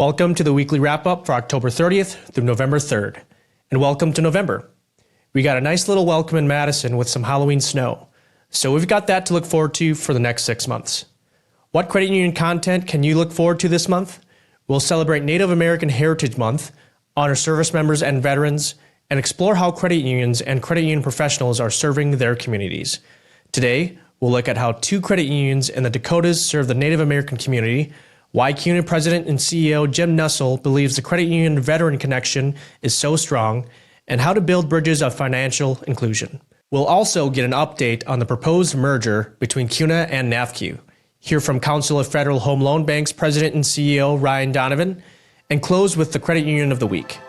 Welcome to the weekly wrap-up for October 30th through November 3rd. And welcome to November. We got a nice little welcome in Madison with some Halloween snow. So we've got that to look forward to for the next 6 months. What credit union content can you look forward to this month? We'll celebrate Native American Heritage Month, honor service members and veterans, and explore how credit unions and credit union professionals are serving their communities. Today, we'll look at how 2 credit unions in the Dakotas serve the Native American community, why CUNA President and CEO Jim Nussle believes the credit union veteran connection is so strong, and how to build bridges of financial inclusion. We'll also get an update on the proposed merger between CUNA and NAFCU, hear from Council of Federal Home Loan Banks President and CEO Ryan Donovan, and close with the Credit Union of the Week.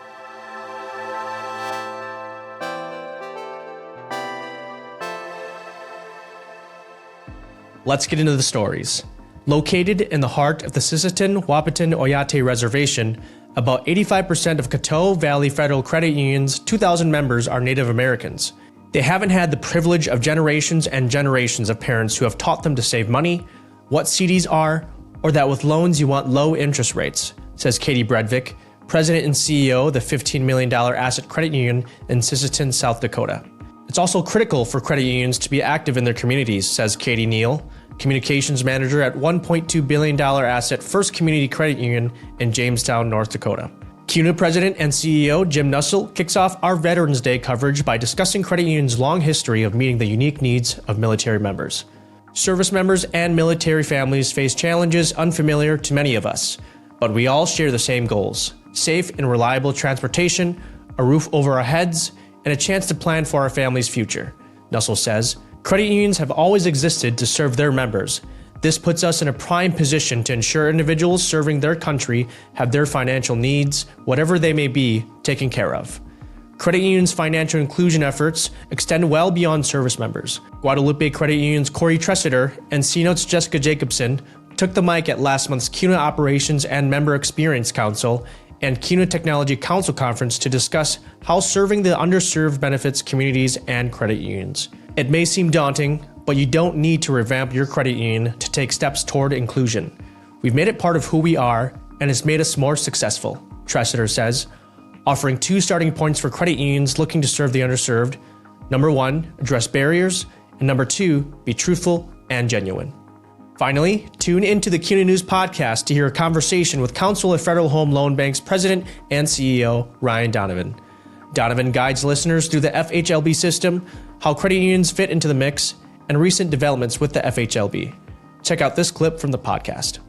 Let's get into the stories. Located in the heart of the Sisseton-Wahpeton-Oyate Reservation, about 85% of Coteau Valley Federal Credit Union's 2,000 members are Native Americans. They haven't had the privilege of generations and generations of parents who have taught them to save money, what CDs are, or that with loans you want low interest rates, says Katie Bredvik, President and CEO of the $15 million asset credit union in Sisseton, South Dakota. It's also critical for credit unions to be active in their communities, says Katie Neal, Communications Manager at $1.2 billion asset First Community Credit Union in Jamestown, North Dakota. CUNA President and CEO Jim Nussle kicks off our Veterans Day coverage by discussing credit unions' long history of meeting the unique needs of military members. Service members and military families face challenges unfamiliar to many of us, but we all share the same goals: safe and reliable transportation, a roof over our heads, and a chance to plan for our family's future. Nussle says, credit unions have always existed to serve their members. This puts us in a prime position to ensure individuals serving their country have their financial needs, whatever they may be, taken care of. Credit unions' financial inclusion efforts extend well beyond service members. Guadalupe Credit Union's Corey Tressiter and CNOT's Jessica Jacobson took the mic at last month's CUNA Operations and Member Experience Council and CUNA Technology Council Conference to discuss how serving the underserved benefits communities and credit unions. It may seem daunting, but you don't need to revamp your credit union to take steps toward inclusion. We've made it part of who we are, and it's made us more successful, Tressiter says, offering 2 starting points for credit unions looking to serve the underserved. Number 1, address barriers, and number 2, be truthful and genuine. Finally, tune into the CUNA News Podcast to hear a conversation with Council of Federal Home Loan Banks President and CEO Ryan Donovan. Donovan guides listeners through the FHLB system, how credit unions fit into the mix, and recent developments with the FHLB. Check out this clip from the podcast.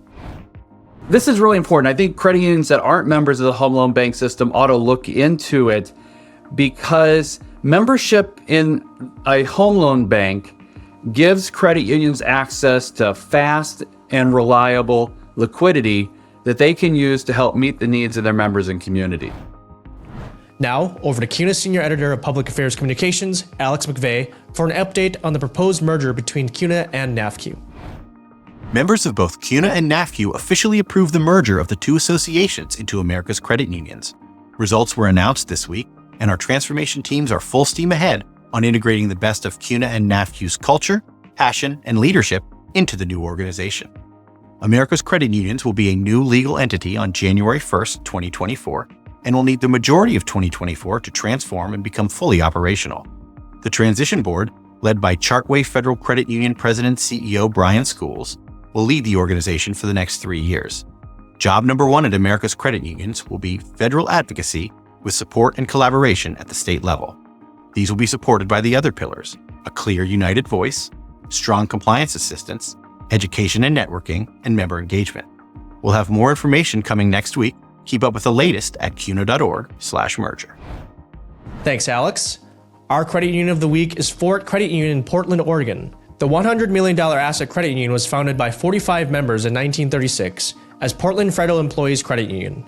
This is really important. I think credit unions that aren't members of the home loan bank system ought to look into it, because membership in a home loan bank gives credit unions access to fast and reliable liquidity that they can use to help meet the needs of their members and community. Now, over to CUNA Senior Editor of Public Affairs Communications, Alex McVeigh, for an update on the proposed merger between CUNA and NAFCU. Members of both CUNA and NAFCU officially approved the merger of the 2 associations into America's credit unions. Results were announced this week, and our transformation teams are full steam ahead on integrating the best of CUNA and NAFCU's culture, passion, and leadership into the new organization. America's credit unions will be a new legal entity on January 1st, 2024, and will need the majority of 2024 to transform and become fully operational. The transition board, led by Chartway Federal Credit Union President CEO Brian Schools, will lead the organization for the next 3 years. Job number 1 at America's credit unions will be federal advocacy with support and collaboration at the state level. These will be supported by the other pillars: a clear, united voice, strong compliance assistance, education and networking, and member engagement. We'll have more information coming next week. Keep up with the latest at cuna.org/merger. Thanks, Alex. Our Credit Union of the Week is Fort Credit Union in Portland, Oregon. The $100 million asset credit union was founded by 45 members in 1936 as Portland Federal Employees Credit Union.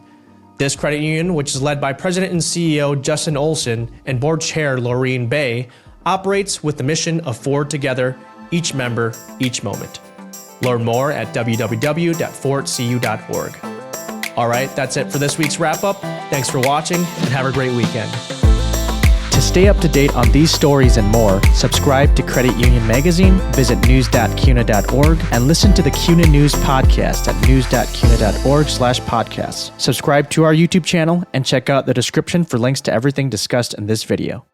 This credit union, which is led by President and CEO Justin Olson and Board Chair Laureen Bay, operates with the mission of forward together, each member, each moment. Learn more at www.fortcu.org. All right, that's it for this week's wrap-up. Thanks for watching, and have a great weekend. To stay up to date on these stories and more, subscribe to Credit Union Magazine, visit news.cuna.org, and listen to the CUNA News Podcast at news.cuna.org/podcasts. Subscribe to our YouTube channel and check out the description for links to everything discussed in this video.